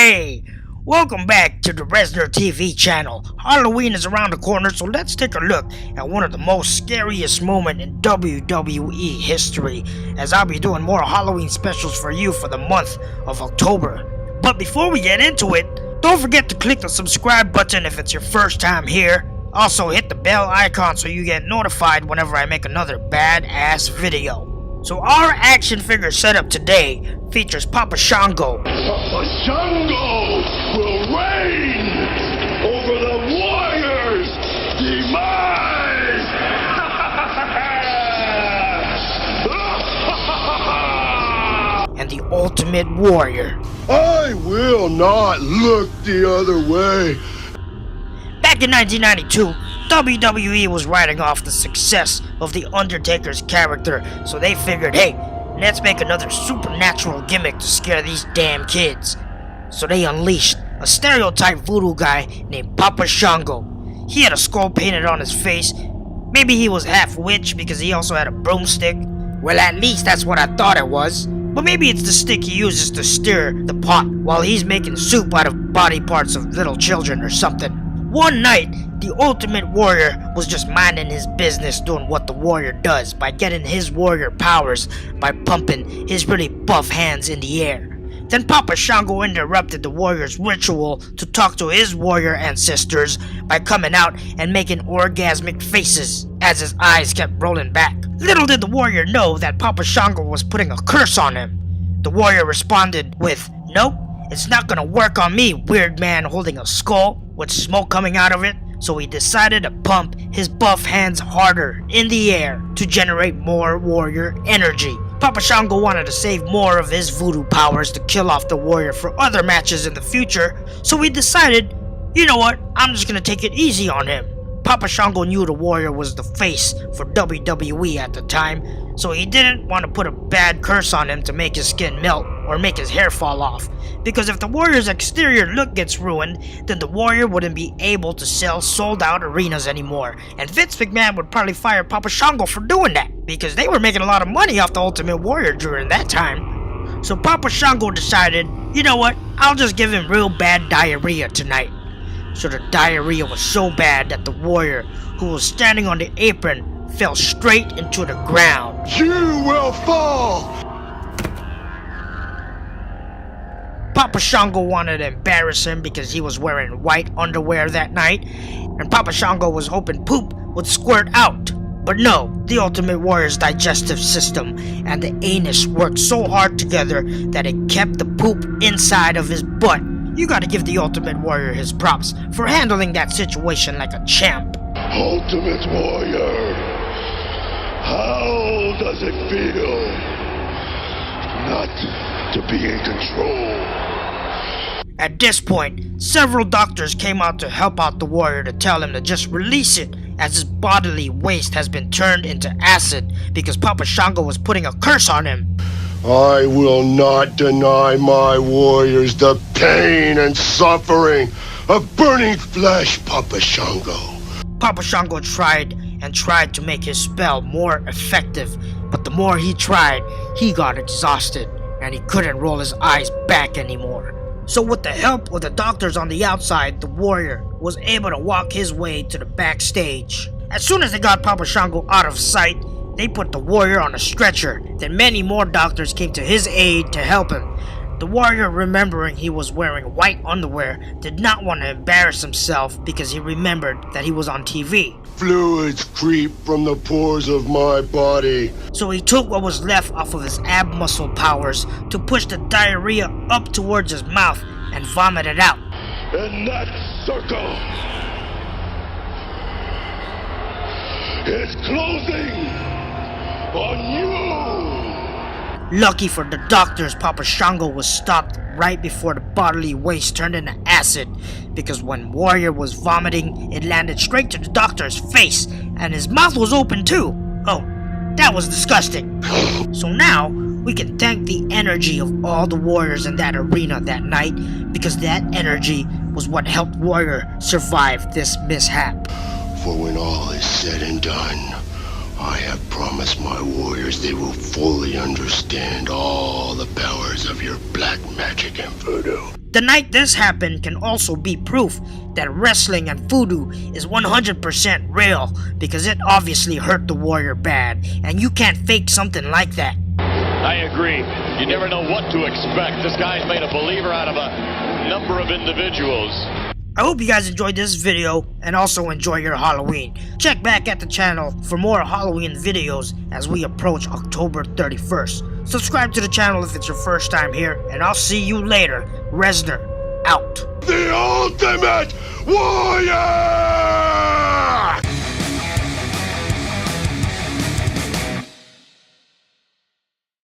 Hey! Welcome back to the Resner TV channel. Halloween is around the corner, so let's take a look at one of the most scariest moments in WWE history, as I'll be doing more Halloween specials for you for the month of October. But before we get into it, don't forget to click the subscribe button if it's your first time here. Also hit the bell icon so you get notified whenever I make another badass video. So our action figure setup today features Papa Shango. Papa Shango will reign over the warrior's demise! And the Ultimate Warrior. I will not look the other way. Back in 1992, WWE was riding off the success of The Undertaker's character, so they figured, hey, let's make another supernatural gimmick to scare these damn kids. So they unleashed a stereotype voodoo guy named Papa Shango. He had a skull painted on his face. Maybe he was half witch because he also had a broomstick. Well, at least that's what I thought it was. But maybe it's the stick he uses to stir the pot while he's making soup out of body parts of little children or something. One night, the Ultimate Warrior was just minding his business doing what the warrior does by getting his warrior powers by pumping his really buff hands in the air. Then Papa Shango interrupted the warrior's ritual to talk to his warrior ancestors by coming out and making orgasmic faces as his eyes kept rolling back. Little did the warrior know that Papa Shango was putting a curse on him. The warrior responded with, "Nope, it's not gonna work on me, weird man holding a skull with smoke coming out of it." So he decided to pump his buff hands harder in the air to generate more warrior energy. Papa Shango wanted to save more of his voodoo powers to kill off the warrior for other matches in the future, so he decided, you know what, I'm just gonna take it easy on him. Papa Shango knew the warrior was the face for WWE at the time, so he didn't want to put a bad curse on him to make his skin melt or make his hair fall off. Because if the warrior's exterior look gets ruined, then the warrior wouldn't be able to sell sold-out arenas anymore. And Vince McMahon would probably fire Papa Shango for doing that, because they were making a lot of money off the Ultimate Warrior during that time. So Papa Shango decided, you know what, I'll just give him real bad diarrhea tonight. So the diarrhea was so bad that the warrior, who was standing on the apron, fell straight into the ground. You will fall! Papa Shango wanted to embarrass him because he was wearing white underwear that night, and Papa Shango was hoping poop would squirt out. But no, the Ultimate Warrior's digestive system and the anus worked so hard together that it kept the poop inside of his butt. You gotta give the Ultimate Warrior his props for handling that situation like a champ. Ultimate Warrior, how does it feel not to be in control? At this point, several doctors came out to help out the warrior to tell him to just release it, as his bodily waste has been turned into acid because Papa Shango was putting a curse on him. I will not deny my warriors the pain and suffering of burning flesh, Papa Shango. Papa Shango tried and tried to make his spell more effective, but the more he tried, he got exhausted and he couldn't roll his eyes back anymore. So with the help of the doctors on the outside, the warrior was able to walk his way to the backstage. As soon as they got Papa Shango out of sight, they put the warrior on a stretcher. Then many more doctors came to his aid to help him. The warrior, remembering he was wearing white underwear, did not want to embarrass himself because he remembered that he was on TV. Fluids creep from the pores of my body. So he took what was left off of his ab muscle powers to push the diarrhea up towards his mouth and vomit it out. And that circle is closing on you. Lucky for the doctors, Papa Shango was stopped right before the bodily waste turned into acid, because when Warrior was vomiting, it landed straight to the doctor's face, and his mouth was open too. Oh, that was disgusting. So now, we can thank the energy of all the warriors in that arena that night, because that energy was what helped Warrior survive this mishap. For when all is said and done, I have promised my warriors they will fully understand all the powers of your black magic and voodoo. The night this happened can also be proof that wrestling and voodoo is 100% real, because it obviously hurt the warrior bad, and you can't fake something like that. I agree. You never know what to expect. This guy's made a believer out of a number of individuals. I hope you guys enjoyed this video and also enjoy your Halloween. Check back at the channel for more Halloween videos as we approach October 31st. Subscribe to the channel if it's your first time here, and I'll see you later. Resner, out. The ultimate warrior!